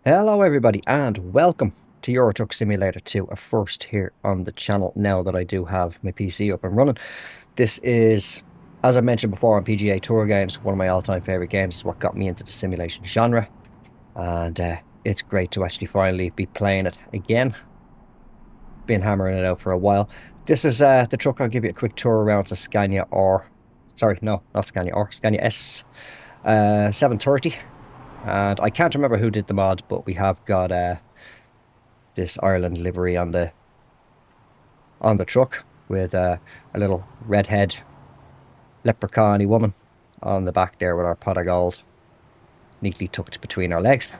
Hello everybody and welcome to Euro Truck Simulator 2, a first here on the channel now that I do have my PC up and running. This is, as I mentioned before on PGA Tour games, one of my all-time favourite games. It's what got me into the simulation genre, and it's great to actually finally be playing it again. Been hammering it out for a while. This is the truck I'll give you a quick tour around. It's a Scania Scania S 730. And I can't remember who did the mod, but we have got this Ireland livery on the truck with a little redhead leprechaun-y woman on the back there with our pot of gold neatly tucked between our legs.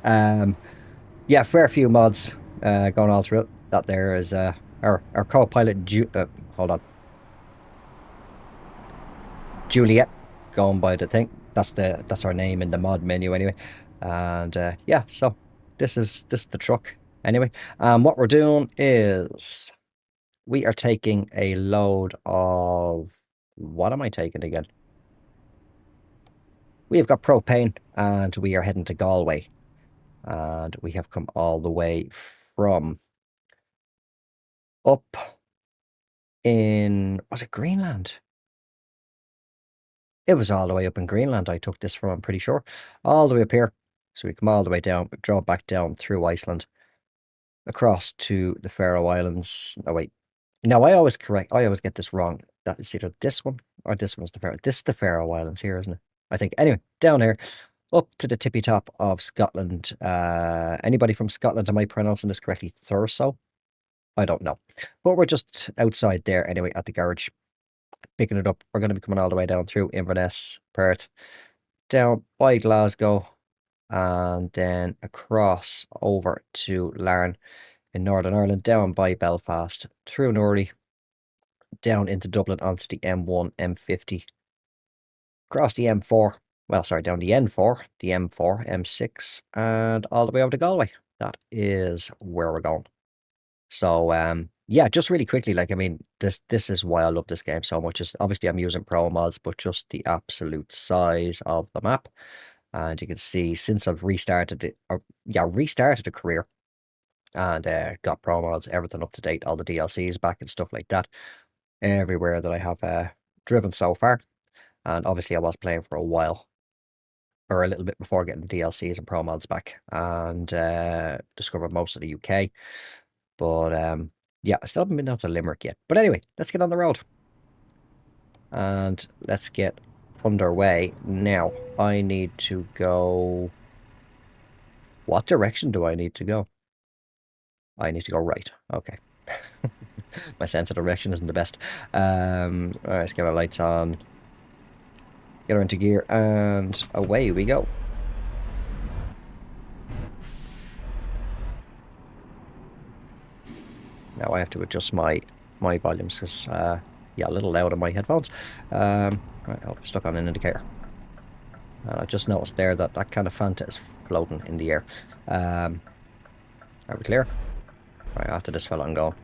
Yeah, fair few mods going all through it. That there is our co-pilot Juliet, going by the thing. That's our name in the mod menu anyway. And yeah, so this is the truck anyway. What we're doing is we are taking a load of, what am I taking again? We have got propane and we are heading to Galway. And we have come all the way from up in, was it Greenland? It was all the way up in Greenland I took this from, I'm pretty sure. All the way up here. So we come all the way down, drove back down through Iceland, across to the Faroe Islands. Oh, wait. No, I always get this wrong. That is either this one or this one's the Faroe. This is the Faroe Islands here, isn't it? I think. Anyway, down here, up to the tippy top of Scotland. Anybody from Scotland, am I pronouncing this correctly? Thurso? I don't know. But we're just outside there anyway at the garage, picking it up. We're going to be coming all the way down through Inverness, Perth, down by Glasgow, and then across over to Larne in Northern Ireland, down by Belfast, through Newry, down into Dublin onto the M1, M50, across the M4, well, sorry, down the N4, the M4, M6, and all the way over to Galway. That is where we're going. So, yeah, just really quickly, like, I mean, this is why I love this game so much. Is obviously I'm using pro mods, but just the absolute size of the map. And you can see since I've restarted it, restarted a career and got pro mods, everything up to date, all the DLCs back and stuff like that, everywhere that I have driven so far. And obviously I was playing for a while, or a little bit before getting the DLCs and pro mods back, and discovered most of the UK. But yeah, I still haven't been down to Limerick yet. But anyway, let's get on the road. And let's get underway. Now, I need to go... What direction do I need to go? I need to go right. Okay. My sense of direction isn't the best. Alright, let's get our lights on. Get her into gear, and away we go. Now I have to adjust my volumes because, yeah, a little loud on my headphones. Right, I'll stuck on an indicator. And I just noticed there that that kind of Fanta is floating in the air. Are we clear? Right, after this fella I'm going.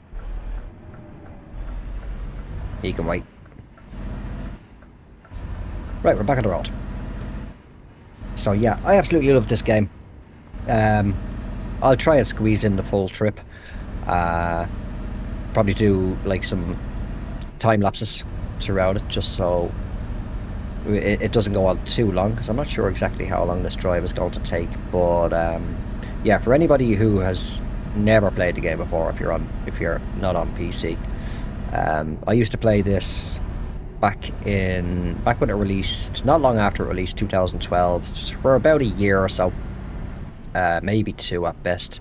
He can wait. Right, we're back on the road. So yeah, I absolutely love this game. I'll try and squeeze in the full trip. Probably do like some time lapses throughout it, just so it doesn't go on too long, because I'm not sure exactly how long this drive is going to take. But yeah, for anybody who has never played the game before, if you're not on PC, I used to play this back when it released, not long after it released, 2012, for about a year or so, maybe two at best,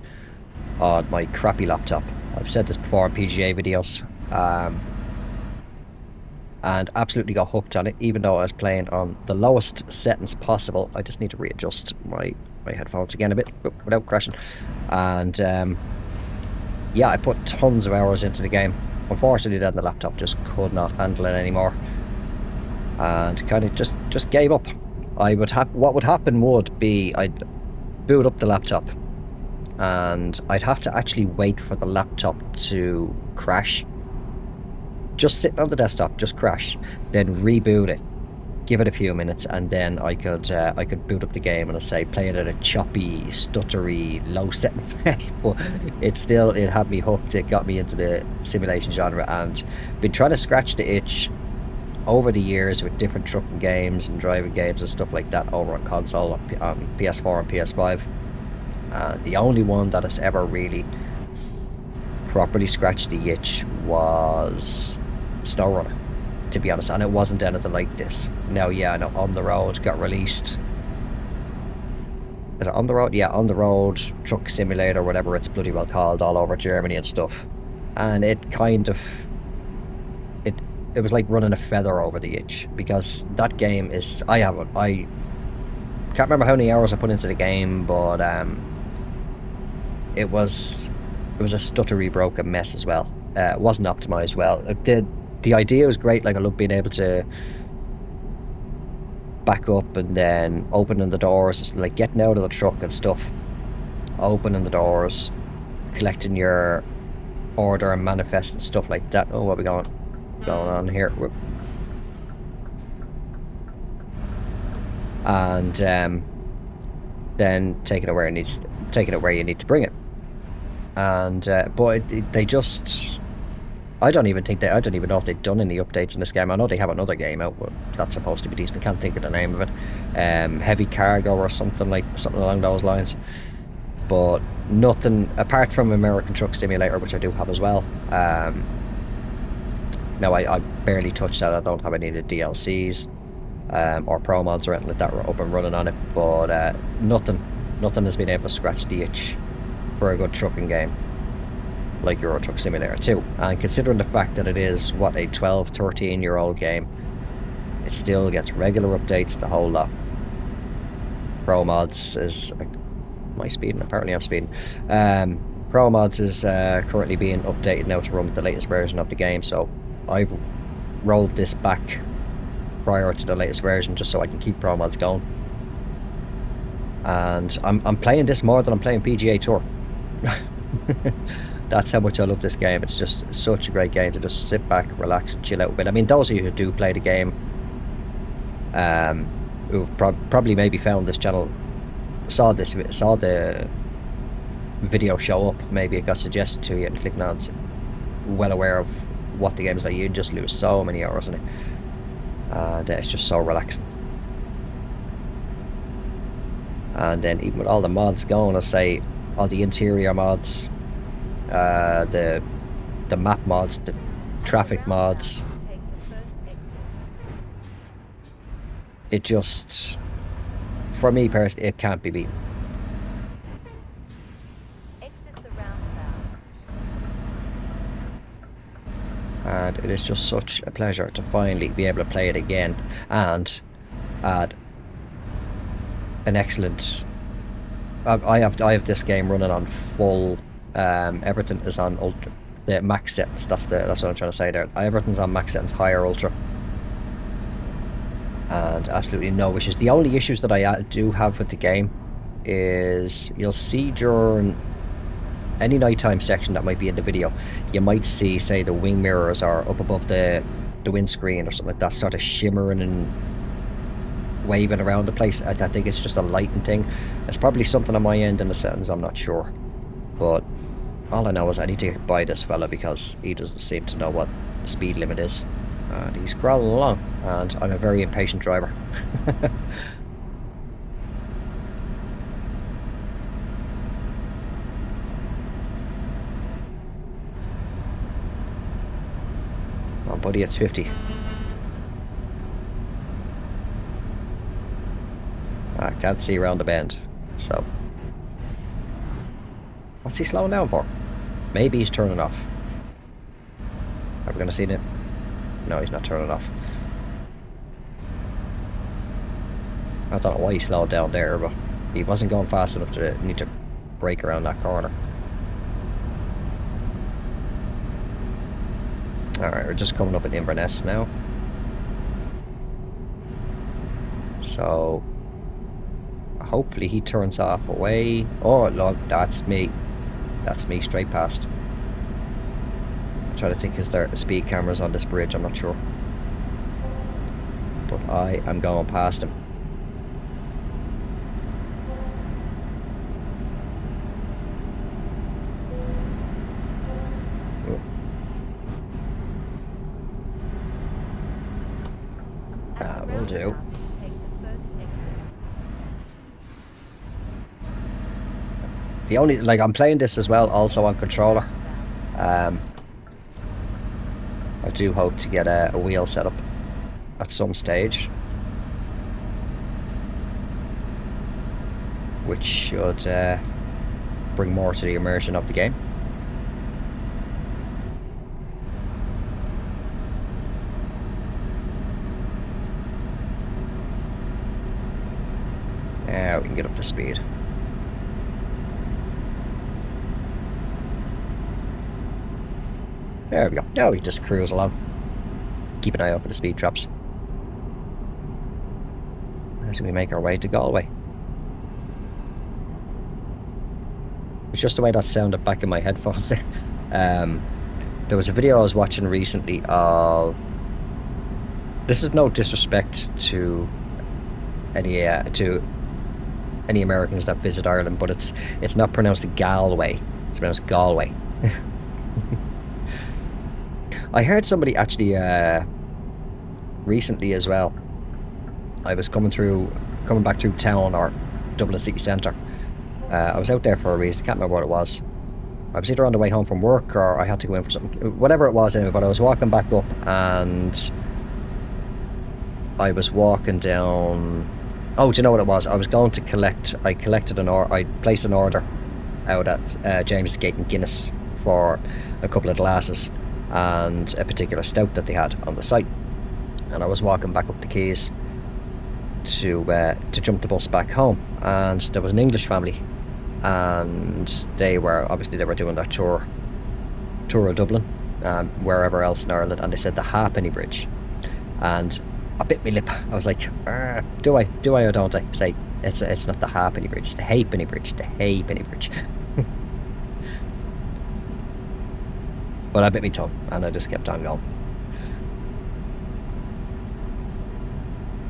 on my crappy laptop. I've said this before in PGA videos, and absolutely got hooked on it, even though I was playing on the lowest settings possible. I just need to readjust my headphones again a bit without crashing. And yeah, I put tons of hours into the game. Unfortunately then the laptop just could not handle it anymore, and kind of just gave up. What would happen would be I'd boot up the laptop, and I'd have to actually wait for the laptop to crash. Just sitting on the desktop, just crash, then reboot it, give it a few minutes, and then I could boot up the game and I say play it at a choppy, stuttery, low settings best. But it had me hooked. It got me into the simulation genre, and been trying to scratch the itch over the years with different trucking games and driving games and stuff like that over on console, on PS4 and PS5. The only one that has ever really properly scratched the itch was SnowRunner, to be honest, and it wasn't anything like this. Now, yeah, I know On the Road got released. Is it On the Road? Yeah, On the Road Truck Simulator, whatever it's bloody well called, all over Germany and stuff. And it kind of... It was like running a feather over the itch, because that game is... I can't remember how many hours I put into the game, but it was a stuttery, broken mess as well. It wasn't optimized well. The idea was great. Like, I love being able to back up and then opening the doors, like getting out of the truck and stuff, opening the doors, collecting your order and manifest and stuff like that. Oh, what are we going on here? And then taking it where you need to bring it. And but they just, I don't even know if they've done any updates in this game. I know they have another game out, but that's supposed to be decent. I can't think of the name of it. Heavy Cargo or something along those lines. But nothing apart from American Truck Simulator, which I do have as well. No, I barely touched that. I don't have any of the DLCs or pro mods or anything like that up and running on it. But nothing has been able to scratch the itch for a good trucking game like Euro Truck Simulator 2. And considering the fact that it is, what, a 12, 13-year-old game, it still gets regular updates, the whole lot. Pro Mods is... Am I speeding? Apparently I'm speeding. Pro Mods is currently being updated now to run with the latest version of the game, so I've rolled this back prior to the latest version just so I can keep Pro Mods going. And I'm playing this more than I'm playing PGA Tour. That's how much I love this game. It's just such a great game to just sit back, relax, and chill out a bit. I mean, those of you who do play the game, who've probably maybe found this channel, saw the video show up, maybe it got suggested to you and clicking on it, well aware of what the game is like. You just lose so many hours in it, and it's just so relaxing. And then even with all the mods going, I say all the interior mods, the map mods, the traffic mods, it just, for me personally, it can't be beaten. Exit the roundabout. And it is just such a pleasure to finally be able to play it again and add an excellent... I have this game running on full. Everything is on ultra, the max settings. That's what I'm trying to say there. Everything's on max settings, higher ultra, and absolutely no issues. The only issues that I do have with the game is you'll see during any nighttime section that might be in the video, you might see, say, the wing mirrors are up above the windscreen or something like that, sort of shimmering and waving around the place. I think it's just a lighting thing. It's probably something on my end in the settings, I'm not sure. But all I know is I need to buy this fella because he doesn't seem to know what the speed limit is. And he's crawling along, and I'm a very impatient driver. Oh, buddy, it's 50. I can't see around the bend, so... What's he slowing down for? Maybe he's turning off. Are we going to see it? No, he's not turning off. I don't know why he slowed down there, but he wasn't going fast enough to need to brake around that corner. Alright, we're just coming up at Inverness now. So... hopefully he turns off away. Oh, look, that's me. That's me straight past. I'm trying to think, is there speed cameras on this bridge? I'm not sure. but I am going past him. At the Will do. roundabout, take the first exit. The only, like, I'm playing this as well, also on controller. I do hope to get a wheel set up at some stage, which should bring more to the immersion of the game. Now we can get up to speed. There we go. Now we can just cruise along. Keep an eye out for the speed traps. As we make our way to Galway. It's just the way that sounded back in my headphones there. There was a video I was watching recently of... This is no disrespect to any Americans that visit Ireland, but it's not pronounced Galway. It's pronounced Galway. I heard somebody actually recently as well. I was coming back through town, or Dublin city centre. I was out there for a reason. I can't remember what it was. I was either on the way home from work or I had to go in for something. Whatever it was anyway, but I was walking back up and I was walking down... Oh, do you know what it was? I was going to collect... I placed an order out at James's Gate in Guinness for a couple of glasses and a particular stout that they had on the site. And I was walking back up the quays to jump the bus back home, and there was an English family, and they were doing their tour of Dublin, wherever else in Ireland, and they said the Halfpenny Bridge, and I bit my lip. I was like, do I or don't I? Say it's not the Halfpenny Bridge, it's the Halfpenny Bridge, But I bit my tongue and I just kept on going.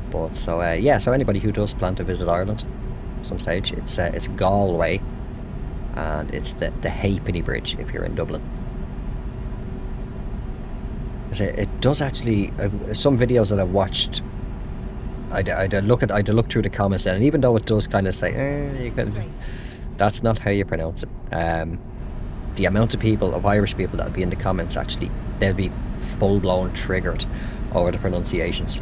But so anybody who does plan to visit Ireland at some stage, it's Galway, and it's the Halfpenny Bridge if you're in Dublin. It does actually, some videos that I've watched, I'd look through the comments then, and even though it does kind of say, that's not how you pronounce it. The amount of Irish people that would be in the comments, actually, they'll be full-blown triggered over the pronunciations.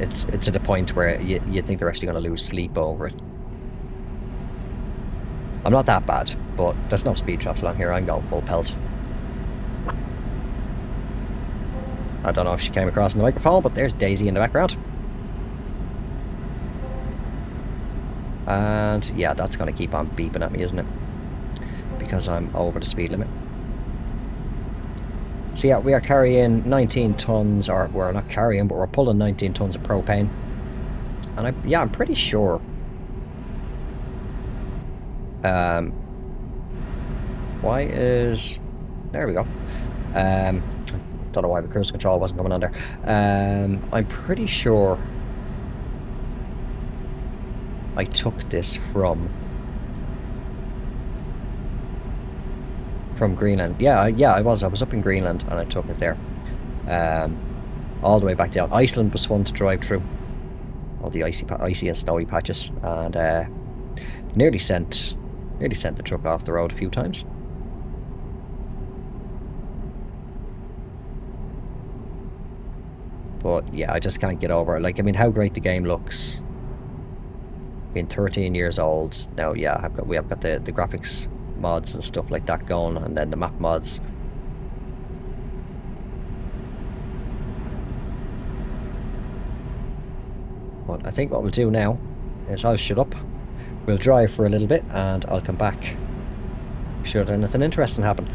It's to the point where you think they're actually going to lose sleep over it. I'm not that bad, but there's no speed traps along here. I'm going full pelt. I don't know if she came across in the microphone, but there's Daisy in the background. And yeah, that's going to keep on beeping at me, isn't it? Because I'm over the speed limit. So yeah, we are carrying 19 tons, or we're not carrying, but we're pulling 19 tons of propane. And I'm pretty sure. Why is... There we go. Don't know why the cruise control wasn't coming on there. I'm pretty sure I took this from Greenland. Yeah, I was up in Greenland and I took it there. All the way back down. Iceland was fun to drive through. All the icy and snowy patches, and nearly sent the truck off the road a few times. But yeah, I just can't get over it. Like, I mean, how great the game looks. Being 13 years old now, yeah, we have got the graphics mods and stuff like that going, and then the map mods. But I think what we'll do now is I'll shut up, we'll drive for a little bit, and I'll come back should anything interesting happen.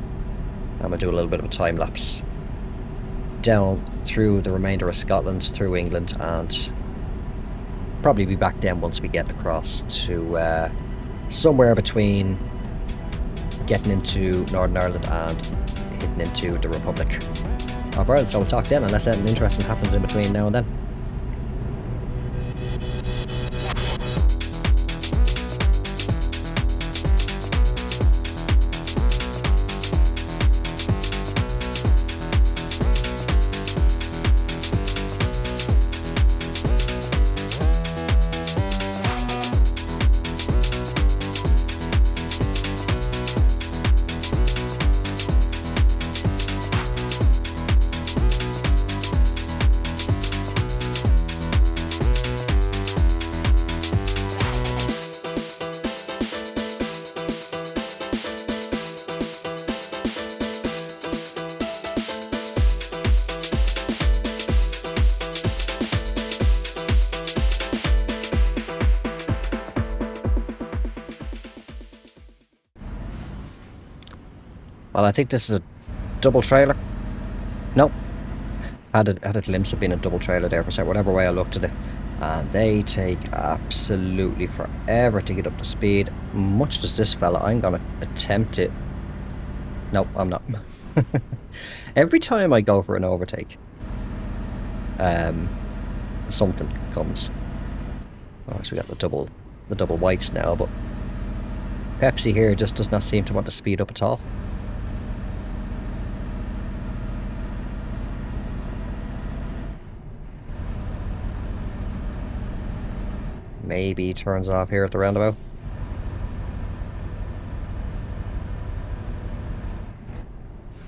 I'm gonna do a little bit of a time lapse down through the remainder of Scotland, through England, and probably be back then once we get across to somewhere between getting into Northern Ireland and hitting into the Republic of Ireland. So we'll talk then, unless anything interesting happens in between now and then. Well, I think this is a double trailer. Nope. Had a glimpse of being a double trailer there for a second, whatever way I looked at it. And they take absolutely forever to get up to speed. Much does this fella. I'm going to attempt it. Nope, I'm not. Every time I go for an overtake, something comes. Oh, so we got the double whites now, but Pepsi here just does not seem to want to speed up at all. Maybe turns off here at the roundabout.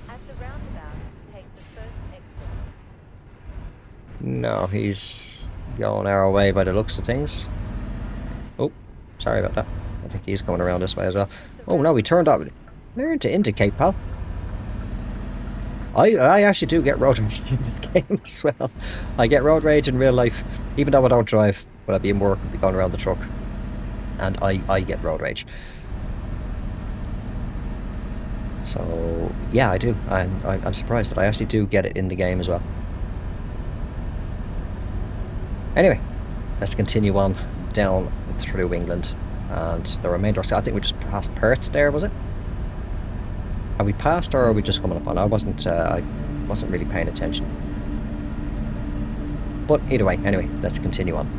At the roundabout, take the first exit. No, he's going our way by the looks of things. Oh, sorry about that. I think he's coming around this way as well. Oh no, he turned off. Learn to indicate, pal. I actually do get road rage in this game as well. I get road rage in real life, even though I don't drive, but I'd be in work, I'd be going around the truck, and I get road rage. So yeah, I do. I'm surprised that I actually do get it in the game as well. Anyway, let's continue on down through England, and the remainder. I think we just passed Perth there, was it? Are we past, or are we just coming up on? I wasn't really paying attention. But either way, anyway, let's continue on.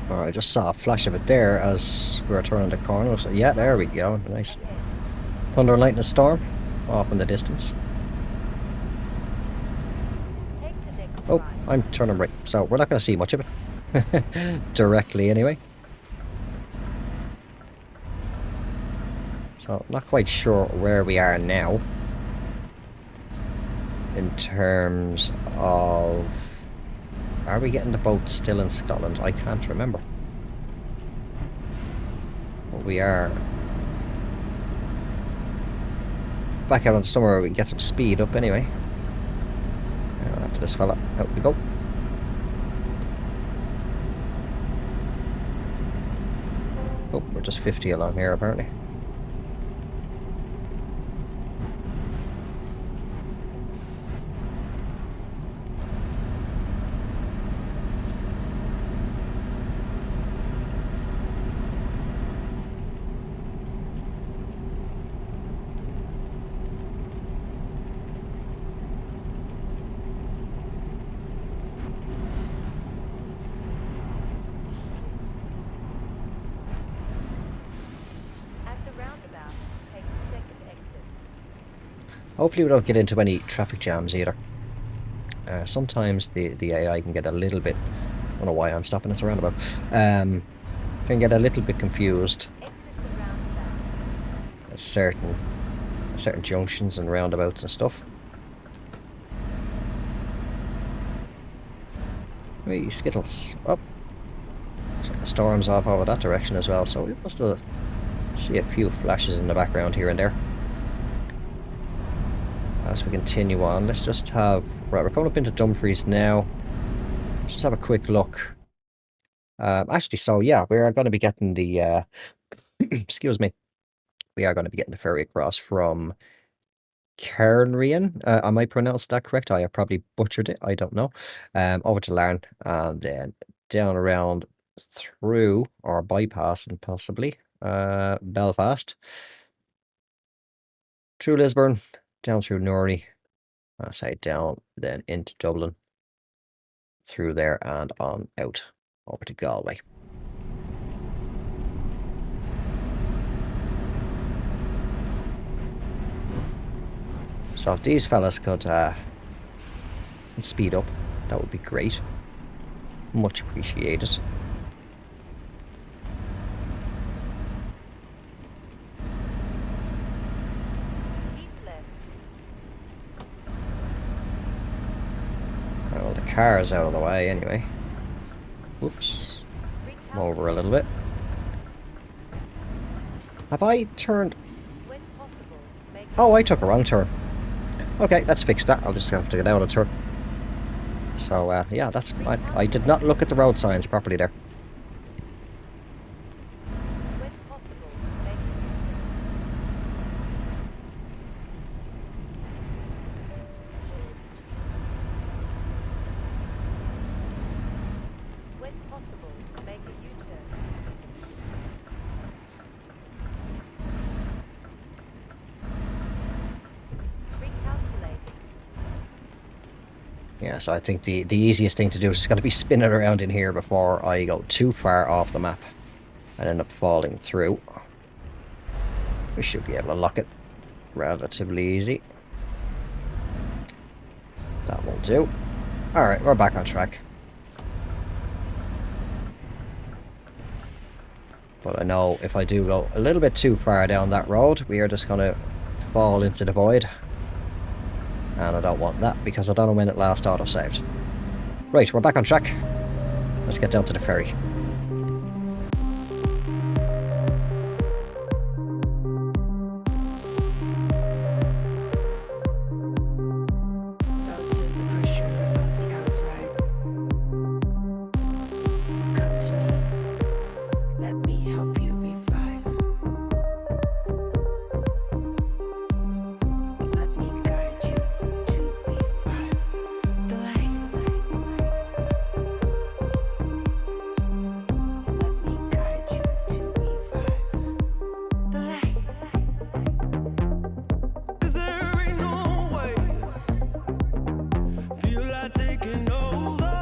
Oh, I just saw a flash of it there as we were turning the corner. So yeah, there we go. Nice thunder and lightning storm off in the distance. Take the next Oh, right. I'm turning right, so we're not going to see much of it directly anyway. So not quite sure where we are now in terms of, are we getting the boat still in Scotland? I can't remember. But we are back out on somewhere where we can get some speed up anyway. To this fella, out we go. Oh, we're just 50 along here apparently. Hopefully we don't get into any traffic jams either. Sometimes the AI can get a little bit... I don't know why I'm stopping at the roundabout. Can get a little bit confused Exit the roundabout. at certain junctions and roundabouts and stuff. Hey, Skittles. Oh. Looks like the storm's off over that direction as well, so we must see a few flashes in the background here and there. As we continue on, let's just have... Right, we're coming up into Dumfries now. Let's just have a quick look. Actually, so yeah, we are going to be getting the... excuse me. We are going to be getting the ferry across from Cairnryan. I might pronounce that correct. I have probably butchered it. I don't know. Over to Larne and then down around through or bypass and possibly Belfast, through Lisburn, down through Newry, I say down then into Dublin, through there and on out over to Galway. So if these fellas could speed up, that would be great. Much appreciated. Keep left. Well, the car is out of the way anyway. Whoops. Come over a little bit. Have I turned... When possible, make Oh, I took a wrong turn. Okay, let's fix that. I'll just have to get out of the turn. So, yeah, that's... I did not look at the road signs properly there. when possible, make a U-turn. When possible, make a U-turn. Recalculating. Yeah, so I think the easiest thing to do is just got to be spinning around in here before I go too far off the map and end up falling through. We should be able to lock it relatively easy. That will do. Alright, we're back on track. But I know if I do go a little bit too far down that road, we are just going to fall into the void. And I don't want that because I don't know when it last auto-saved. Right, we're back on track. Let's get down to the ferry. Felt the pressure of the outside. Come to me. Let me help you revive. Let me guide you to revive the light. Let me guide you to revive the light. 'Cause there ain't no way. Feel like taking over.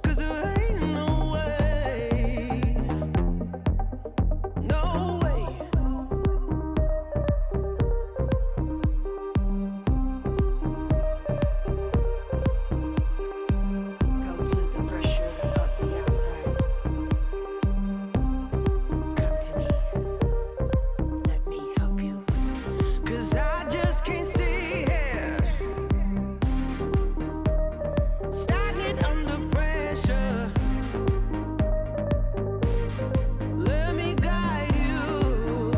'Cause there ain't no way. No way. Felt the pressure of the outside. Come to me. Let me help you. 'Cause I just can't stay here. Stagnant under pressure. Let me guide you.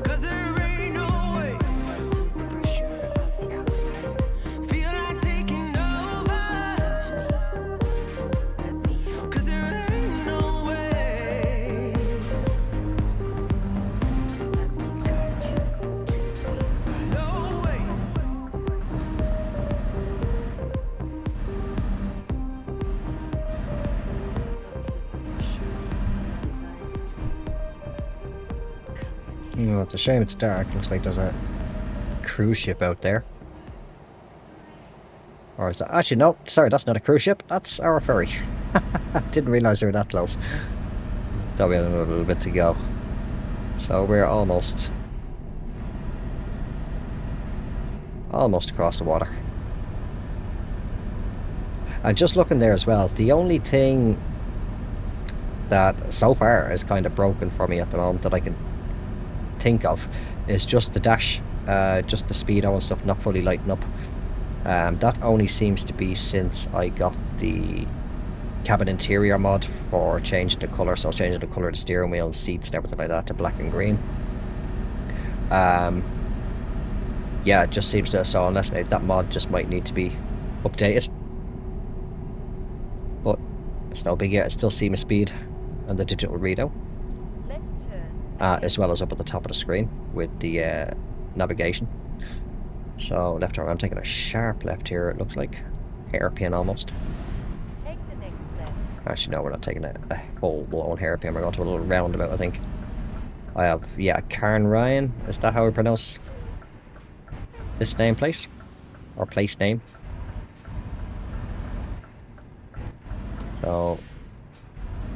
'Cause there ain't no way. Felt the pressure of the outside. Feel like taking over. Come to me. Let me help. 'Cause there ain't no way. Let me guide you to revive. No way. Felt the pressure of the outside. Come to me. You know, it's a shame it's dark. Looks like there's a cruise ship out there. Or is that... Actually, no. Sorry, that's not a cruise ship. That's our ferry. Didn't realise we were that close. Thought we had another little bit to go. So we're almost almost across the water. And just looking there as well, the only thing that so far is kind of broken for me at the moment that I can think of is just the dash, just the speedo and stuff not fully lighting up. That only seems to be since I got the cabin interior mod for changing the colour, so changing the colour of the steering wheel and seats and everything like that to black and green. Yeah, it just seems to, so unless maybe that mod just might need to be updated. But it's no big yet, I still see my speed and the digital readout. Left turn. As well as up at the top of the screen with the navigation. So left turn, I'm taking a sharp left here, it looks like. Hairpin almost. Take the next left. Actually no, we're not taking a full blown hairpin, we're going to a little roundabout I think. I have, yeah, Cairn Ryan, is that how we pronounce this name place? Or place name? So,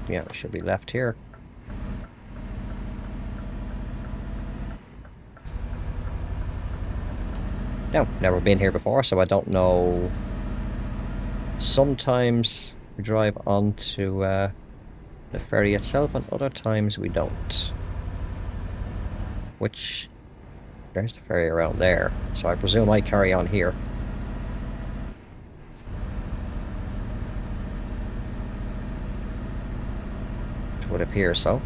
yeah, it should be left here. No, never been here before, so I don't know. Sometimes we drive onto the ferry itself, and other times we don't. Which, there's the ferry around there, so I presume I carry on here. It would appear so.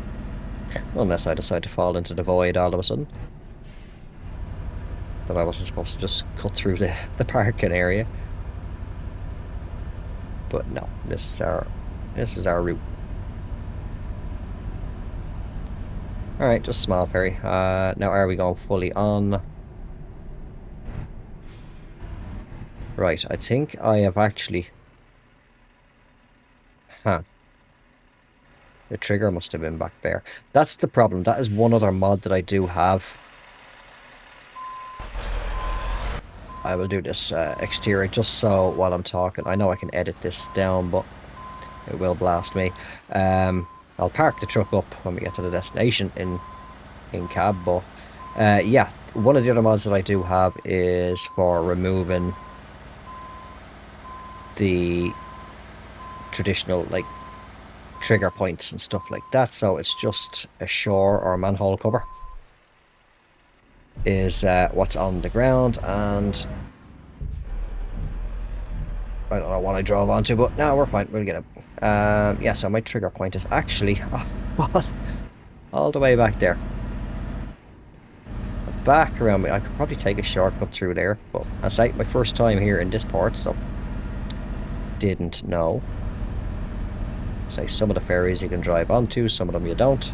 Unless I decide to fall into the void all of a sudden. That I wasn't supposed to just cut through the parking area. But no, this is our route. Alright, just a small ferry. Now are we going fully on? Right, I think I have actually... Huh. The trigger must have been back there. That's the problem. That is one other mod that I do have. I will do this exterior just so while I'm talking. I know I can edit this down, but it will blast me. I'll park the truck up when we get to the destination in cab, but yeah, one of the other mods that I do have is for removing the traditional like trigger points and stuff like that, so it's just a shore or a manhole cover is what's on the ground, and I don't know what I drove onto, but no, we're fine, we'll get it. Yeah, so my trigger point is actually all the way back there. So back around me. I could probably take a shortcut through there, but I say my first time here in this port, so didn't know. Say some of the ferries you can drive onto, some of them you don't.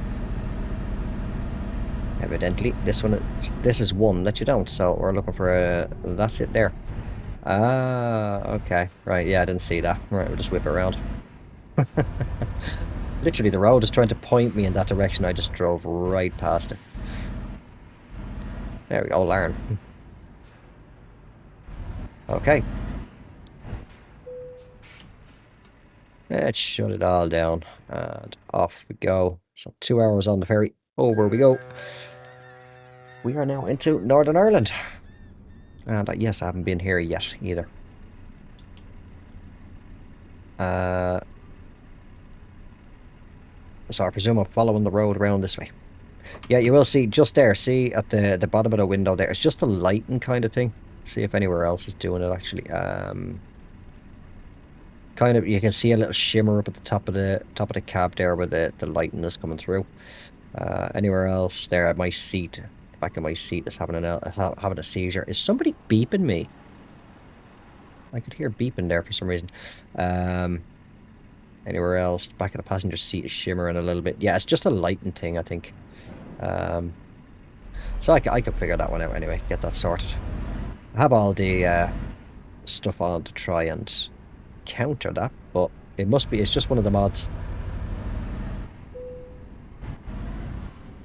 Evidently, this is one that you don't, so we're looking for a... That's it there. Ah, okay. Right, yeah, I didn't see that. Right, we'll just whip around. Literally, the road is trying to point me in that direction. I just drove right past it. There we go, Larn. Okay. Let's shut it all down. And off we go. So 2 hours on the ferry. Over we go. We are now into Northern Ireland. And yes, I haven't been here yet either. So I presume I'm following the road around this way. Yeah, you will see just there, see at the bottom of the window there, it's just a lighting kind of thing. See if anywhere else is doing it actually. Kind of, you can see a little shimmer up at the top of the cab there where the lighting is coming through. Anywhere else there at my seat, back of my seat is having a seizure. Is somebody beeping me? I could hear beeping there for some reason. Anywhere else, the back of the passenger seat is shimmering a little bit. Yeah, it's just a lighting thing, I think. So I could figure that one out anyway, get that sorted. I have all the stuff on to try and counter that, but it's just one of the mods.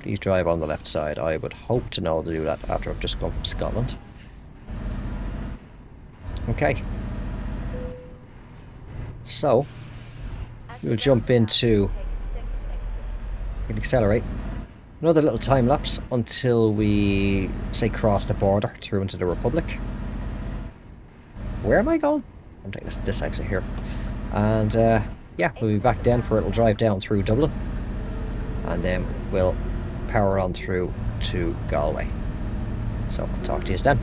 Please drive on the left side. I would hope to know to do that after I've just come from Scotland. Okay. So, we'll jump into... We'll accelerate. Another little time lapse until we, say, cross the border through into the Republic. Where am I going? I'm taking this exit here. And yeah, we'll be back then for it'll drive down through Dublin. And then we'll power on through to Galway. So I'll talk to you then.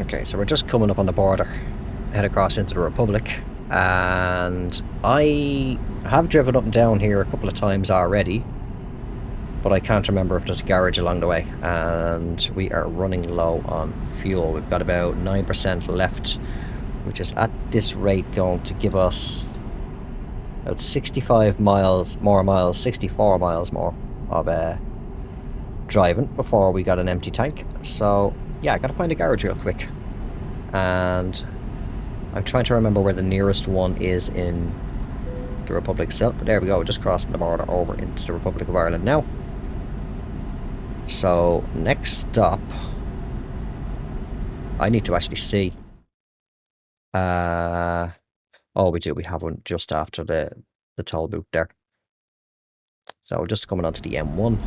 Okay, so we're just coming up on the border, head across into the Republic, and I have driven up and down here a couple of times already, but I can't remember if there's a garage along the way, and we are running low on fuel. We've got about 9% left, which is at this rate going to give us about 64 miles more of driving before we got an empty tank. So yeah, I gotta find a garage real quick, and I'm trying to remember where the nearest one is in the Republic itself. But there we go, just crossing the border over into the Republic of Ireland now. So next stop, I need to actually see. Oh, we do. We have one just after the toll booth there. So we're just coming onto the M1.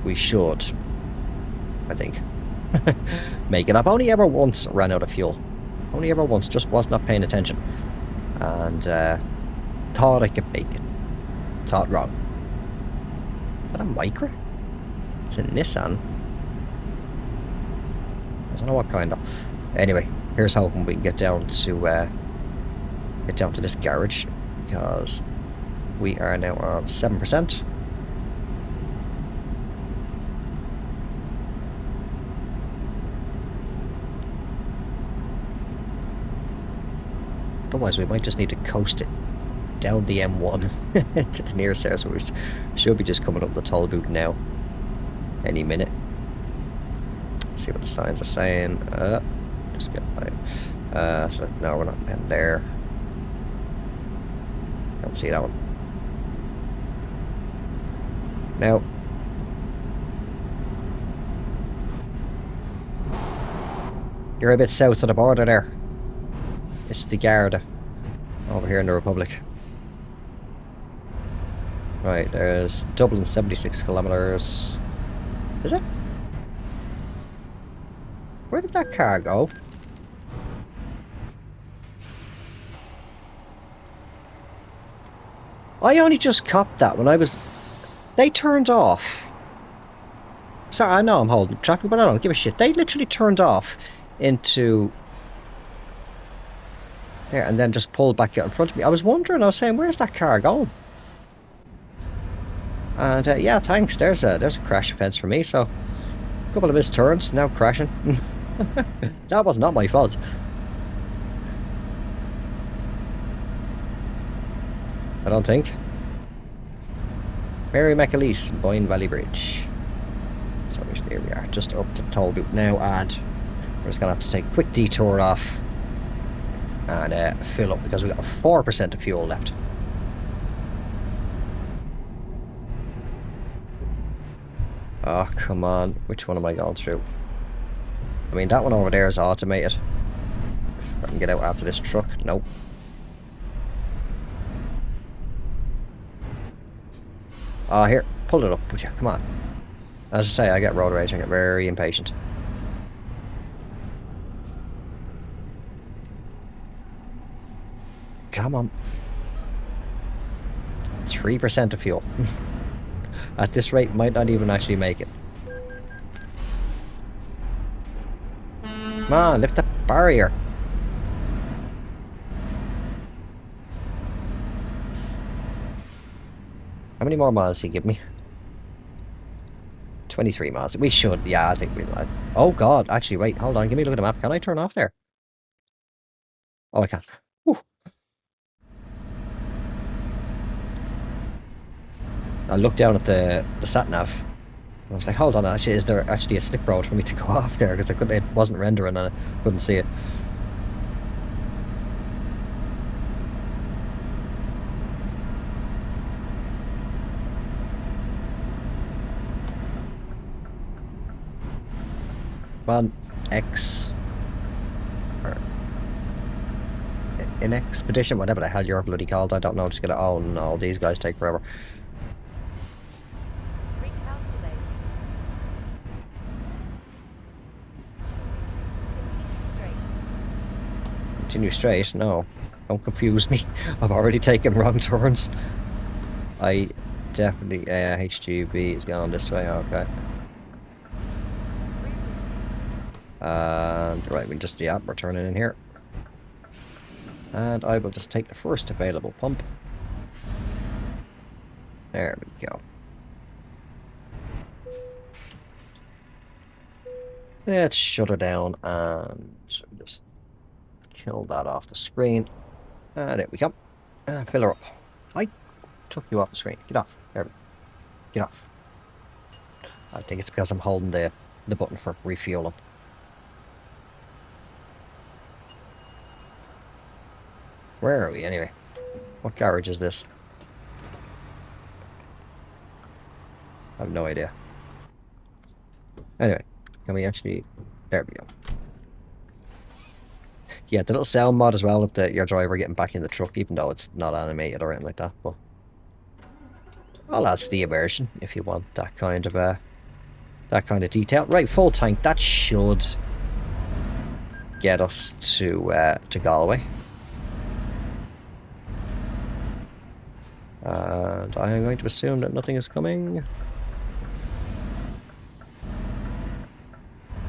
We should, I think, make it up. Only ever once ran out of fuel. Only ever once, just was not paying attention. And thought I could make it. Thought wrong. Is that a Micra? It's a Nissan. I don't know what kind of. Anyway, here's hoping we can get down to this garage, because we are now on 7%. Otherwise, we might just need to coast it down the M1 to the nearest there, so we should be just coming up the toll booth now any minute. Let's see what the signs are saying. Just get by. So no, we're not heading there. Can't see that one. Now, you're a bit south of the border there. It's the Garda over here in the Republic. Right, there's Dublin, 76 kilometers. Is it? Where did that car go? I only just copped that when I was... They turned off. Sorry, I know I'm holding traffic, but I don't give a shit. They literally turned off into there and then just pulled back out in front of me. I was wondering, I was saying, where's that car going? And yeah, thanks. There's a crash offence for me. So a couple of missed turns, now crashing. That was not my fault. I don't think. Mary McAleese, Boyne Valley Bridge. So here we are, just up to toll loop now, and we're just gonna have to take a quick detour off and fill up because we got 4% of fuel left. Oh, come on. Which one am I going through? I mean, that one over there is automated. If I can get out after this truck. Nope. Oh, here. Pull it up, would you? Come on. As I say, I get road rage. I get very impatient. Come on. 3% of fuel. At this rate, might not even actually make it. Come on, lift the barrier. How many more miles do you give me? 23 miles. We should, yeah, I think we... Oh god, actually, wait, hold on, give me a look at the map. Can I turn off there? Oh, I can. Whew. I looked down at the sat-nav. I was like, hold on, actually, is there actually a slip road for me to go off there? Because it wasn't rendering and I couldn't see it. On X or in expedition, whatever the hell you're bloody called, I don't know. Just gonna, oh no, these guys take forever. Recalculating. Continue straight. Continue straight? No, don't confuse me. I've already taken wrong turns. I definitely HGV is going this way. Okay. Right, we just, yeah, we're turning in here. And I will just take the first available pump. There we go. Let's shut her down and just kill that off the screen. And there we go. And fill her up. I took you off the screen. Get off. There we go. Get off. I think it's because I'm holding the button for refueling. Where are we anyway? What garage is this? I have no idea. Anyway, can we actually... There we go. Yeah, the little sound mod as well of your driver getting back in the truck, even though it's not animated or anything like that. But I'll add the immersion if you want that kind of detail. Right, full tank. That should get us to Galway. And I am going to assume that nothing is coming.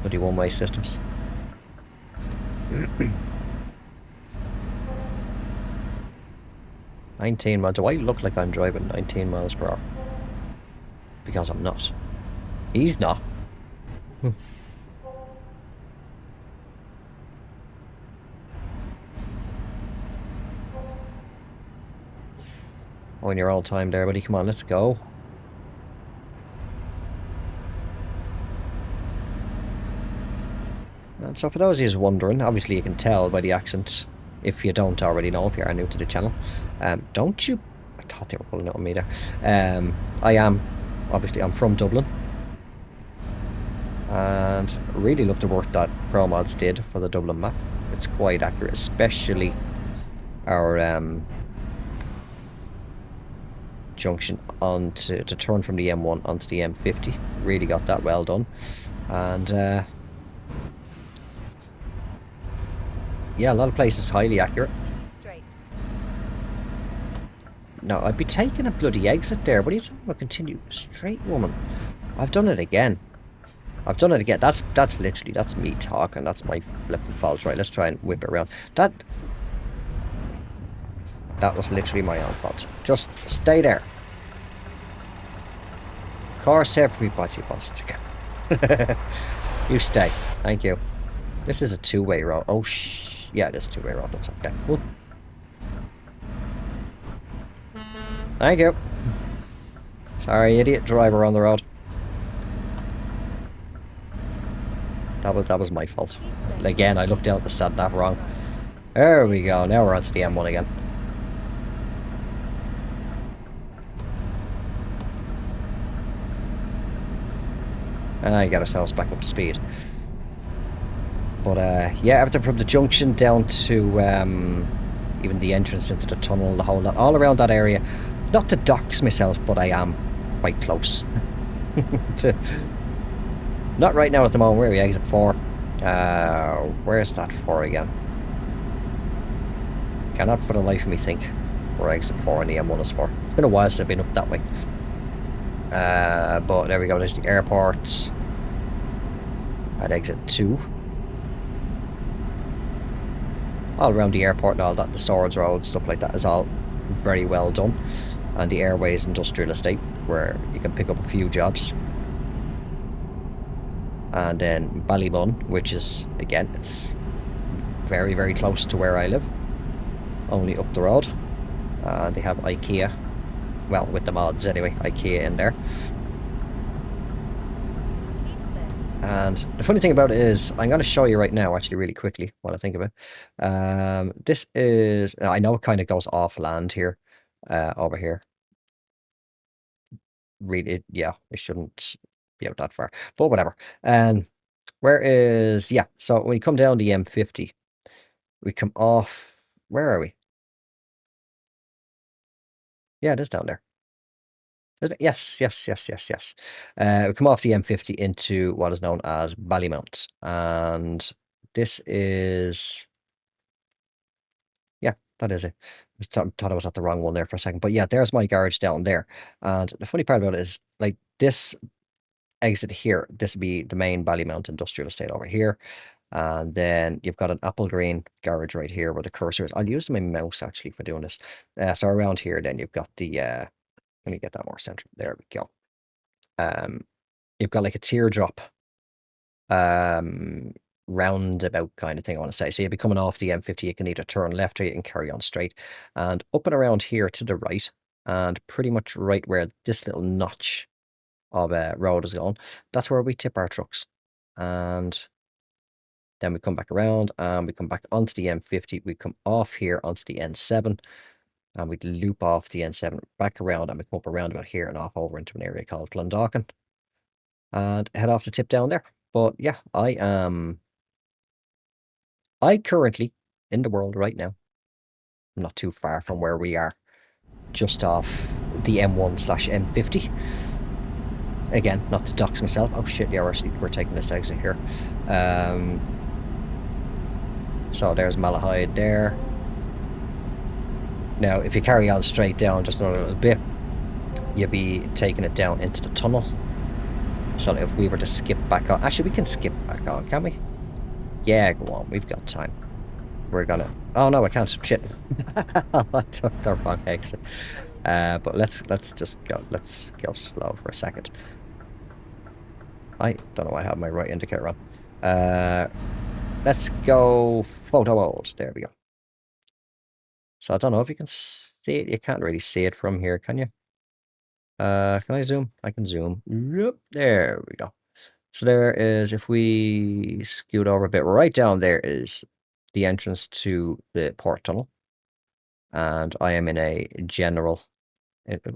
Bloody one-way systems. 19 miles. Do I look like I'm driving 19 miles per hour? Because I'm not. He's not. Oh, in your own time there, buddy. Come on, let's go. And so for those of you wondering, obviously you can tell by the accent, if you don't already know, if you are new to the channel. Don't you... I thought they were pulling out on me there. I am, obviously, I'm from Dublin. And really love the work that ProMods did for the Dublin map. It's quite accurate, especially our... junction onto to turn from the M1 onto the M50. Really got that well done. And yeah, a lot of places highly accurate. Continue straight. No, I'd be taking a bloody exit there. What are you talking about? Continue straight, woman. I've done it again. I've done it again. That's literally, that's me talking. That's my flipping fault. Right, let's try and whip it around. That was literally my own fault. Just stay there. Of course, everybody wants to go. You stay. Thank you. This is a two-way road. Oh, yeah, it is a two-way road. That's okay. Cool. Thank you. Sorry, idiot driver on the road. That was my fault. Again, I looked down at the sat nav wrong. There we go. Now we're onto the M1 again. And get ourselves back up to speed. But yeah, everything from the junction down to even the entrance into the tunnel, the whole lot, all around that area. Not to dox myself, but I am quite close. Not right now at the moment. Where are we? Exit 4. Where's that for again? Cannot for the life of me think where exit 4 and the M1 is for. It's been a while since I've been up that way. But there we go. There's the airport at exit 2. All around the airport and all that, the Swords Road, stuff like that is all very well done. And the Airways Industrial Estate, where you can pick up a few jobs. And then Ballybun, which is, again, it's very, very close to where I live. Only up the road. They have IKEA. Well, with the mods anyway, IKEA in there. And the funny thing about it is, I'm going to show you right now, actually, really quickly, while I think of it. This is, I know it kind of goes off land here, over here. Really, yeah, it shouldn't be out that far, but whatever. Where is, yeah, so when you come down the M50, we come off, where are we? Yeah, it is down there. Yes. We come off the M50 into what is known as Ballymount, and this is, yeah, that is it. I thought I was at the wrong one there for a second, but yeah, there's my garage down there. And the funny part about it is, like, this exit here, this would be the main Ballymount Industrial Estate over here. And then you've got an apple green garage right here where the cursor is. I'll use my mouse actually for doing this. So around here, then you've got the, let me get that more central. There we go. You've got like a teardrop roundabout kind of thing, I want to say. So you'll be coming off the M50, you can either turn left or you can carry on straight. And up and around here to the right, and pretty much right where this little notch of road is going, that's where we tip our trucks. And then we come back around and we come back onto the M50. We come off here onto the N7 and we loop off the N7 back around and we come up around about here and off over into an area called Glendalkin and head off the tip down there. But yeah, I currently in the world right now, I'm not too far from where we are, just off the M1/M50. Again, not to dox myself. Oh shit, yeah, we're taking this exit here. So there's Malahide there. Now, if you carry on straight down just another little bit, you'll be taking it down into the tunnel. So if we were to skip back on, actually we can skip back on, can we? Yeah, go on, we've got time. We're gonna, oh no, I can't, shit. I took the wrong exit. But let's just go, let's go slow for a second. I don't know why I have my right indicator on. Let's go photo mode. There we go. So I don't know if you can see it. You can't really see it from here, can you? Can I zoom? I can zoom. Yep, there we go. So there is, if we scoot over a bit, right down there is the entrance to the port tunnel. And I am in a general,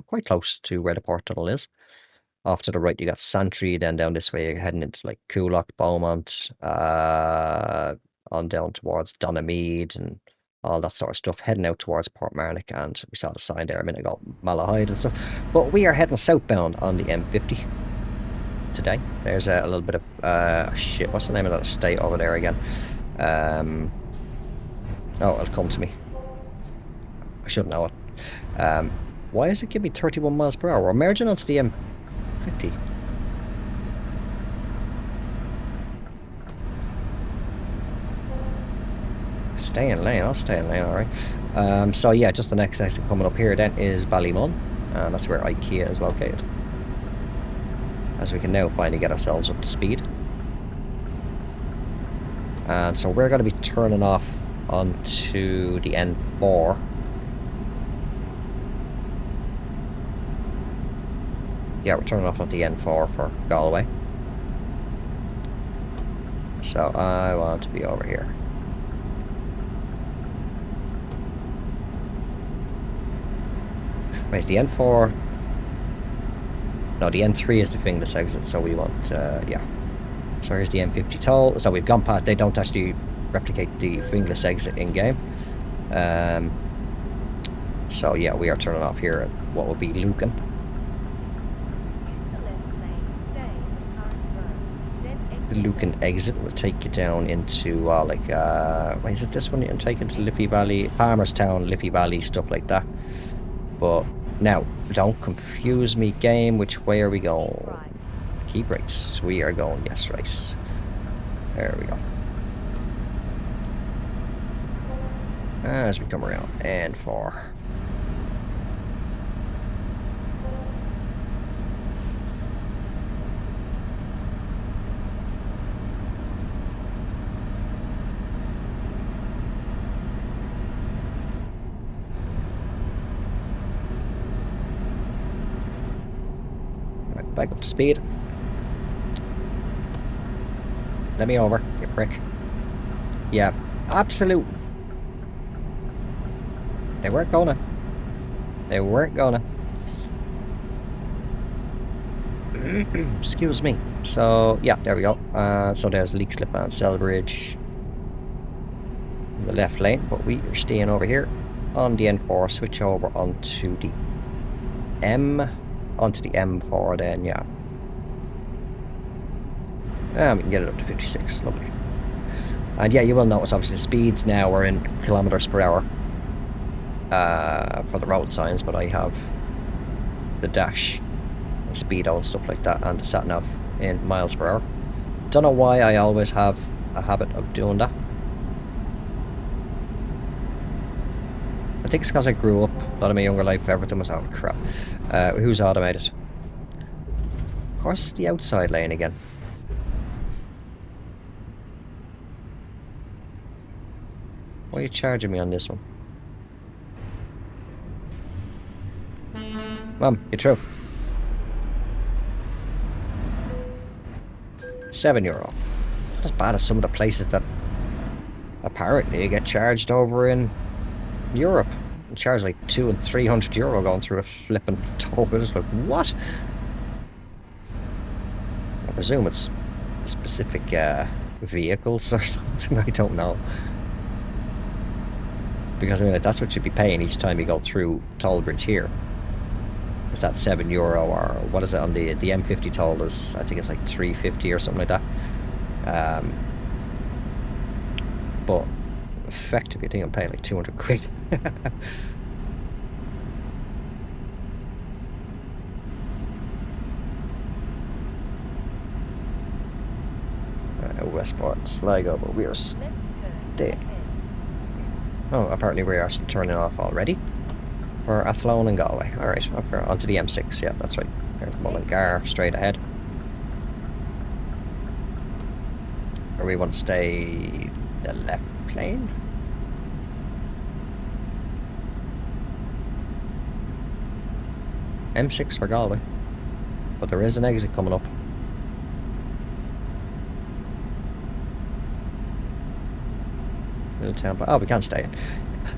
quite close to where the port tunnel is. Off to the right, you got Santry. Then down this way, you're heading into like Coolock, Beaumont, on down towards Donamead and all that sort of stuff. Heading out towards Portmarnock, and we saw the sign there a minute ago, Malahide and stuff. But we are heading southbound on the M50 today. There's a little bit of shit. What's the name of that estate over there again? Oh, it'll come to me. I should know it. Why is it giving me 31 miles per hour? We're merging onto the M50. stay in lane. I'll stay in lane, alright. So yeah, just the next exit coming up here then is Ballymun, and that's where IKEA is located. As we can now finally get ourselves up to speed. And so we're going to be turning off onto the N4. Yeah, we're turning off on the N4 for Galway. So I want to be over here. Wait, the N4... No, the N3 is the Finglas exit, so we want, yeah. So here's the M50 toll. So we've gone past, they don't actually replicate the Finglas exit in-game. So yeah, we are turning off here at what will be Lucan. Use the left lane to stay in the current road. Then The exit Lucan left. exit will take you down into, wait, is it this one? You'll take into Liffey Valley, Palmerstown, Liffey Valley, stuff like that. But now, don't confuse me, game. Which way are we going? Right. Keep right. We are going, yes, right. There we go. As we come around, and 4. Right, back up to speed. Let me over, you prick. Yeah, absolute. They weren't gonna. They weren't gonna. Excuse me. So, yeah, there we go. So there's Leakslip and Selbridge in the left lane, but we are staying over here on the N4. Switch over onto the M4 then, yeah. And we can get it up to 56, lovely. And yeah, you will notice obviously the speeds now are in kilometers per hour for the road signs, but I have the dash and speedo and stuff like that, and the sat nav in miles per hour. Don't know why I always have a habit of doing that. I think it's because I grew up, a lot of my younger life, everything was, oh crap. Who's automated? Of course it's the outside lane again. Why are you charging me on this one? Mum, you're true. €7. Not as bad as some of the places that apparently you get charged over in Europe. You charge like €200 and €300 going through a flipping toll. It's like, what? I presume it's specific vehicles or something. I don't know. Because I mean, like, that's what you'd be paying each time you go through toll bridge here. Is that €7 or what is it on the M50 toll? Is I think it's like $3.50 or something like that. But effectively, I think I'm paying like 200 quid. Westport, Sligo, but we are Left turn staying. ahead. Oh, apparently we're actually turning off already. We're Athlone and Galway. Alright, onto the M6. Yeah, that's right. There's Mullingar straight ahead. Or we want to stay the left lane? M6 for Galway. But there is an exit coming up. Little town, but oh, we can't stay in.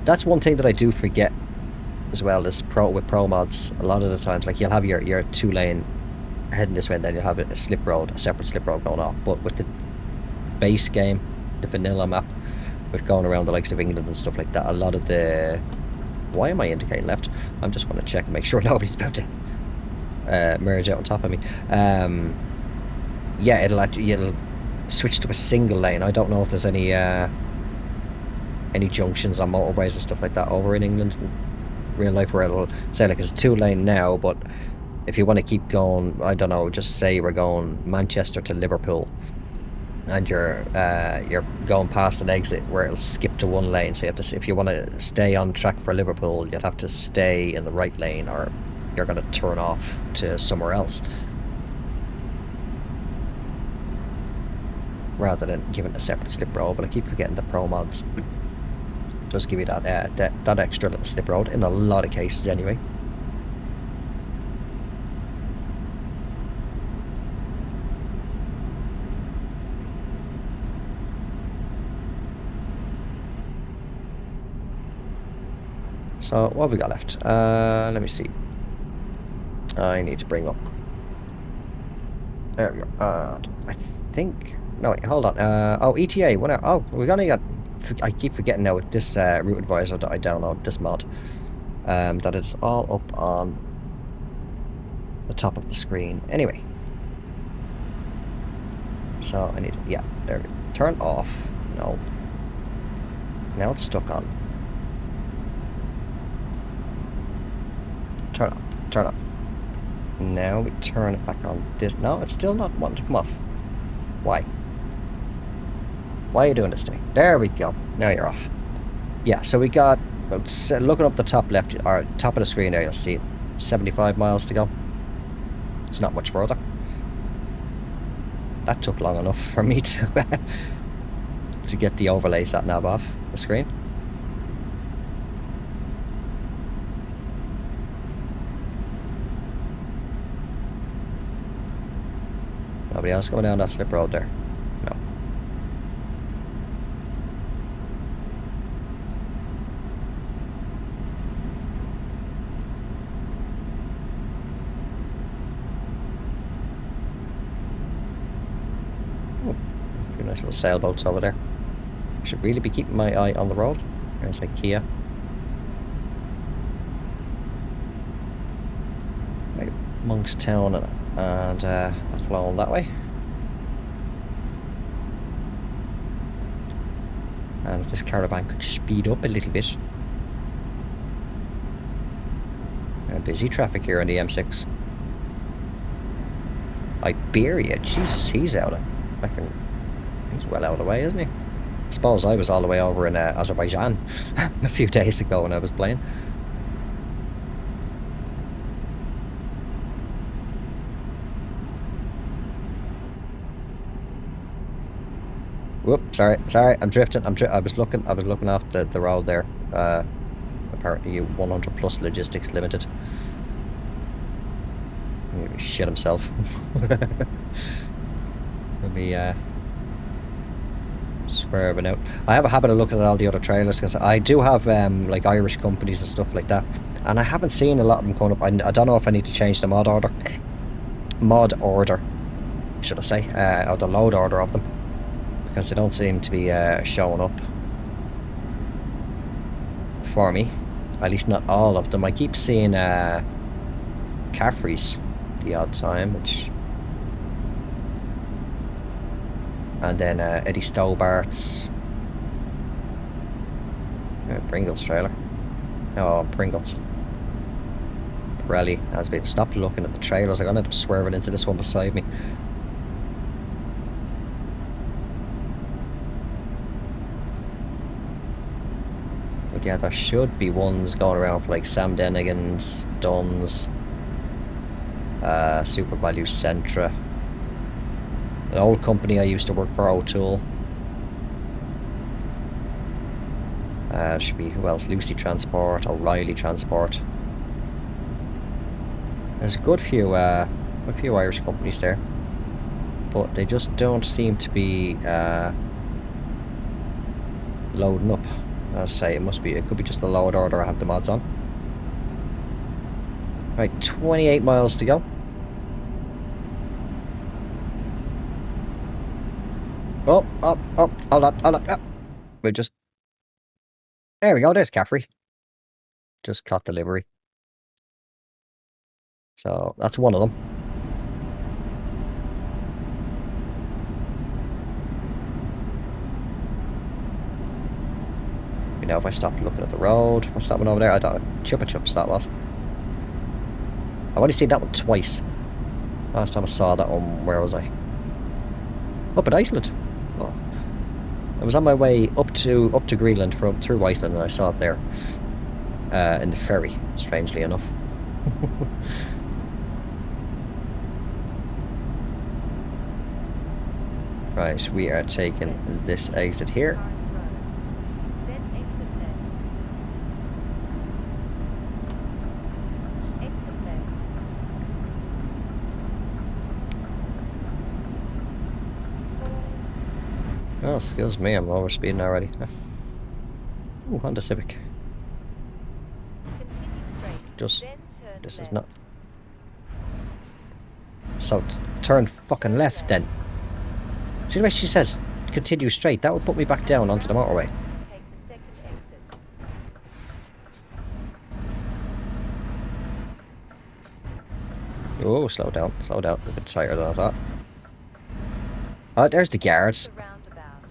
That's one thing that I do forget as well, is with pro mods. A lot of the times, like, you'll have your 2-lane heading this way, and then you'll have a slip road, a separate slip road going off. But with the base game, the vanilla map, with going around the likes of England and stuff like that, a lot of the... Why am I indicating left? I'm just going to check and make sure nobody's about to merge out on top of me. Yeah, you'll switch to a single lane. I don't know if there's any junctions on motorways and stuff like that over in England in real life, where it'll say like it's a 2-lane now, but if you want to keep going, I don't know, just say we're going Manchester to Liverpool, and you're going past an exit where it'll skip to one lane. So you have to, if you want to stay on track for Liverpool, you'd have to stay in the right lane, or you're going to turn off to somewhere else, rather than giving a separate slip road. But I keep forgetting the Pro Mods does give you that that extra little slip road in a lot of cases anyway. So what have we got left? Let me see. I need to bring up. There we go. I think. No, wait, hold on. Oh, ETA. Oh, we're gonna get. I keep forgetting now with this route advisor that I download, this mod, that it's all up on the top of the screen. Anyway. So I need to, yeah, there we go. Turn off. No. Now it's stuck on. Turn off. Turn off. Now we turn it back on. This. No, it's still not wanting to come off. Why? Why are you doing this to me? There we go. Now you're off. Yeah, so we got, looking up the top left, or top of the screen there, you'll see 75 miles to go. It's not much further. That took long enough for me to to get the overlay sat nav off the screen. Nobody else going down that slip road there? No. Oh, a few nice little sailboats over there. Should really be keeping my eye on the road. There's IKEA. Right, Monkstown and Athlone that way. And if this caravan could speed up a little bit. Busy traffic here on the M6. Iberia, Jesus, he's out of he's well out of the way, isn't he? I suppose I was all the way over in Azerbaijan a few days ago when I was playing. Whoop! Sorry, I'm drifting. I was looking off the road there. Apparently, 100 plus logistics limited. Maybe shit himself. Let me swerving out. I have a habit of looking at all the other trailers because I do have like Irish companies and stuff like that, and I haven't seen a lot of them coming up. I don't know if I need to change the mod order, should I say, or the load order of them, because they don't seem to be showing up for me. At least not all of them. I keep seeing Caffrey's the odd time, which, and then Eddie Stobart's Pringles trailer. No, Pringles. Pirelli has been. Stop looking at the trailers. I'm gonna end up swerving into this one beside me. But yeah, there should be ones going around for like Sam Denigan's, Dunn's, Super Value Centra. An old company I used to work for, O'Toole. Should be, who else? Lucy Transport, O'Reilly Transport. There's a good few Irish companies there, but they just don't seem to be loading up. As I say, it could be just the load order I have the mods on. Right, 28 miles to go. Oh, hold on. We're just... There we go, there's Caffrey. Just caught delivery. So, that's one of them. You know, if I stop looking at the road, what's that one over there? I don't know. Chupa Chups, that was. I've only seen that one twice. Last time I saw that one, where was I? Up at Iceland. I was on my way up to Greenland from through Iceland, and I saw it there in the ferry. Strangely enough. Right, we are taking this exit here. Current road. Then exit left. Exit left. Oh, excuse me, I'm overspeeding already. Ooh, Honda Civic. Continue straight. Just- then turn This left. is not. So, turn fucking left then. See the way she says, continue straight. That would put me back down onto the motorway. Take the second exit. Oh, slow down, slow down. A bit tighter than I thought. Oh, there's the guards. The roundabout.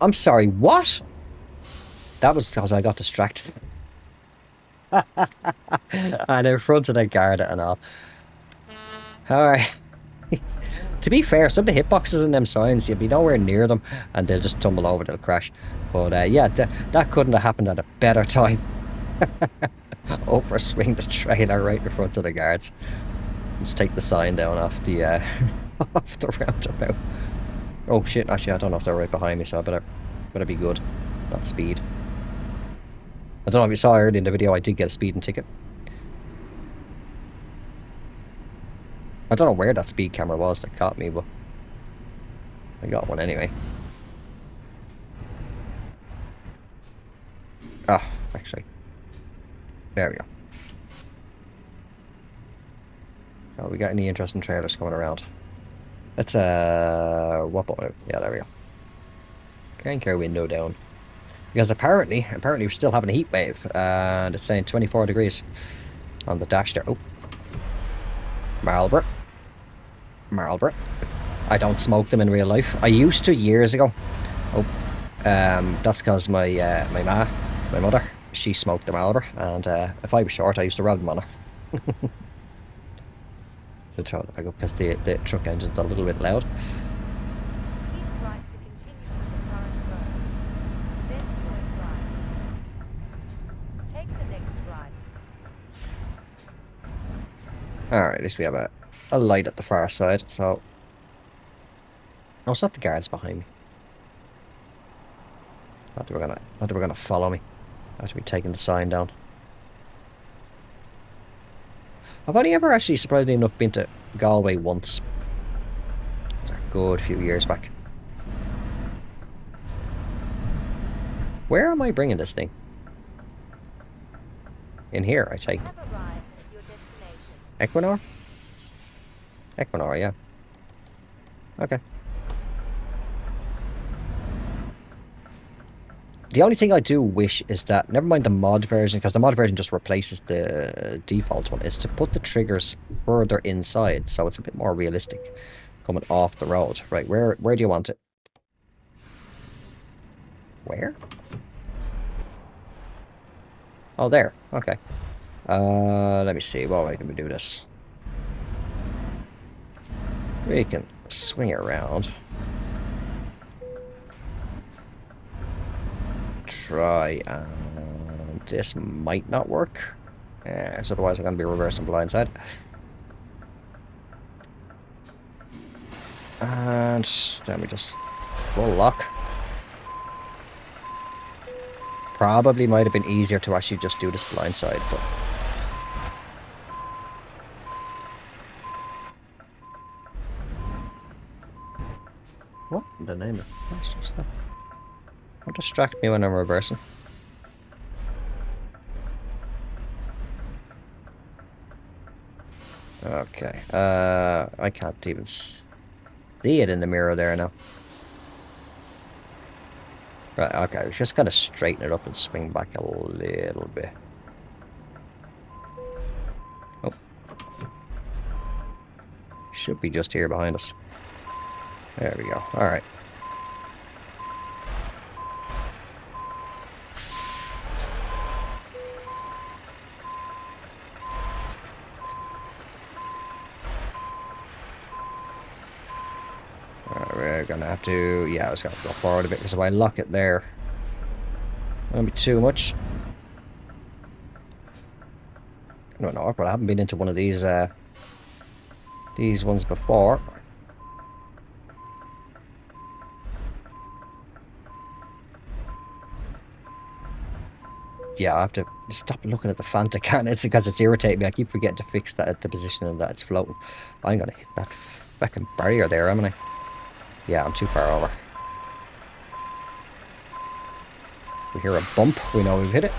I'm sorry, what? That was because I got distracted. And in front of the guard and all. Alright. To be fair, some of the hitboxes in them signs, you'll be nowhere near them and they'll just tumble over, they'll crash. But yeah, that couldn't have happened at a better time. Overswing the trailer right in front of the guards. Just take the sign down off the off the roundabout. Oh shit, actually I don't know if they're right behind me, so I better be good. Not speed. I don't know if you saw earlier in the video, I did get a speeding ticket. I don't know where that speed camera was that caught me, but I got one anyway. Ah, actually. There we go. So we got any interesting trailers coming around? Let's what button? Yeah, there we go. Crank our window down. Because apparently we're still having a heat wave, and it's saying 24 degrees on the dash there. Oh. Marlboro. I don't smoke them in real life. I used to years ago. Oh, that's because my mother, she smoked the Marlboro, and if I was short, I used to rub them on her. Because the truck engine's a little bit loud. Keep right to continue on the current road. Then turn right. Take the next right. Alright, at least we have a light at the far side, so... Oh, it's not the guards behind me. Thought they were gonna follow me after we taking the sign down. I've only ever actually, surprisingly enough, been to Galway once. It was a good few years back. Where am I bringing this thing? In here, I take. You have arrived at your destination. Equinor? Equinor, yeah. Okay. The only thing I do wish is that, never mind the mod version, because the mod version just replaces the default one, is to put the triggers further inside, so it's a bit more realistic coming off the road. Right, where do you want it? Where? Oh, there. Okay. Let me see. What way can we do this? We can swing it around. Try, and this might not work. So otherwise I'm going to be reversing blindside. And then we just full lock. Probably might have been easier to actually just do this blindside, but... What in the name of... That's just that. Don't distract me when I'm reversing. Okay. I can't even see it in the mirror there now. Right, okay. We're just gonna straighten it up and swing back a little bit. Oh. Should be just here behind us. There we go. Alright. We're going to have to... Yeah, I was going to go forward a bit, because if I lock it there, it won't be too much. I don't know, but I haven't been into one of these ones before. Yeah, I have to stop looking at the Fanta can. It's because it's irritating me. I keep forgetting to fix that at the position that it's floating. I'm gonna hit that fucking barrier there, am I? Yeah, I'm too far over. We hear a bump. We know we've hit it.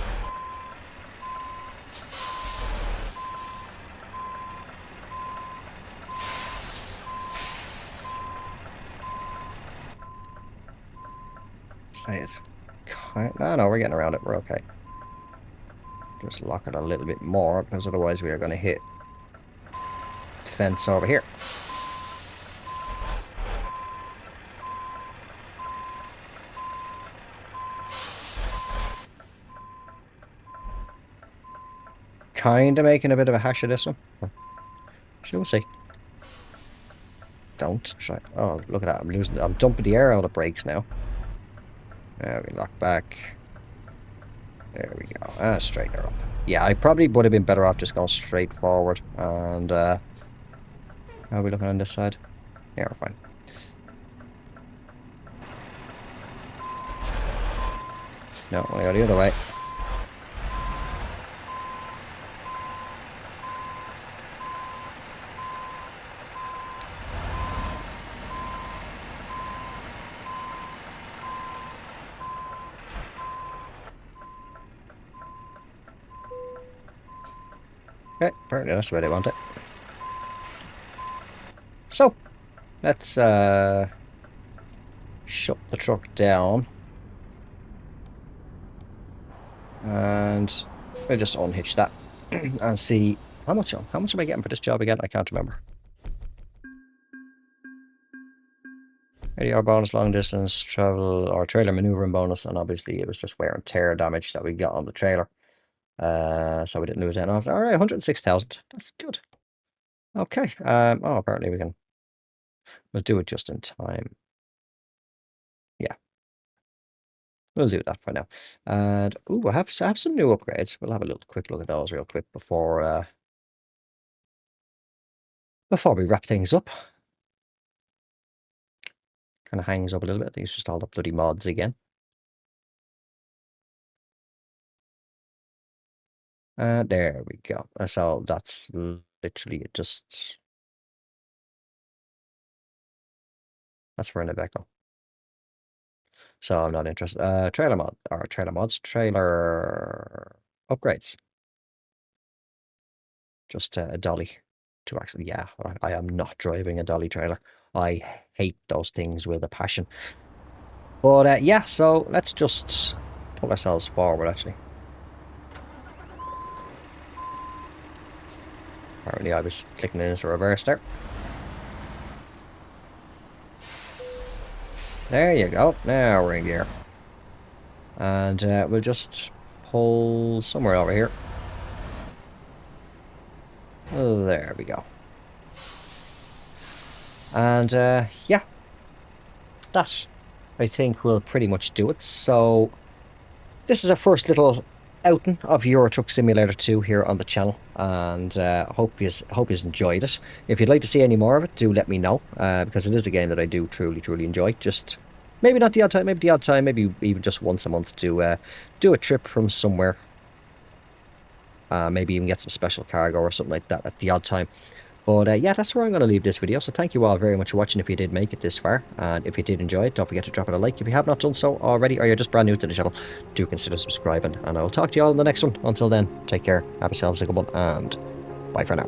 Say it's kind. No, we're getting around it. We're okay. Just lock it a little bit more, because otherwise we are going to hit the fence over here. Kind of making a bit of a hash of this one. Shall we see? Don't try. Oh, look at that. I'm losing. I'm dumping the air out of the brakes now. There we lock back. There we go. Straighten her up. Yeah, I probably would have been better off just going straight forward. And, how are we looking on this side? Yeah, we're fine. No, I go the other way. Okay, apparently that's the way they want it. So, let's shut the truck down. And we'll just unhitch that and see how much am I getting for this job again? I can't remember. 80-hour bonus, long distance travel or trailer maneuvering bonus, and obviously it was just wear and tear damage that we got on the trailer. So we didn't lose any of it. All right, 106,000. That's good. Okay. Oh, apparently we'll do it just in time. Yeah. We'll do that for now. And ooh, I have some new upgrades. We'll have a little quick look at those real quick before we wrap things up. Kind of hangs up a little bit. I think it's just all the bloody mods again. There we go. So that's literally just... That's for an Iveco. So I'm not interested. Trailer upgrades. Just a dolly. Yeah, I am not driving a dolly trailer. I hate those things with a passion. But yeah, so let's just pull ourselves forward actually. Apparently I was clicking into reverse there. There you go. Now we're in gear. And we'll just pull somewhere over here. Oh, there we go. And yeah, that I think will pretty much do it. So this is our first little outing of Euro Truck Simulator 2 here on the channel, and hope you enjoyed it. If you'd like to see any more of it, do let me know, because it is a game that I do truly enjoy. Just maybe not the odd time, maybe even just once a month to do a trip from somewhere. Maybe even get some special cargo or something like that at the odd time. But yeah, that's where I'm going to leave this video. So thank you all very much for watching if you did make it this far. And if you did enjoy it, don't forget to drop it a like. If you have not done so already, or you're just brand new to the channel, do consider subscribing. And I will talk to you all in the next one. Until then, take care, have yourselves a good one, and bye for now.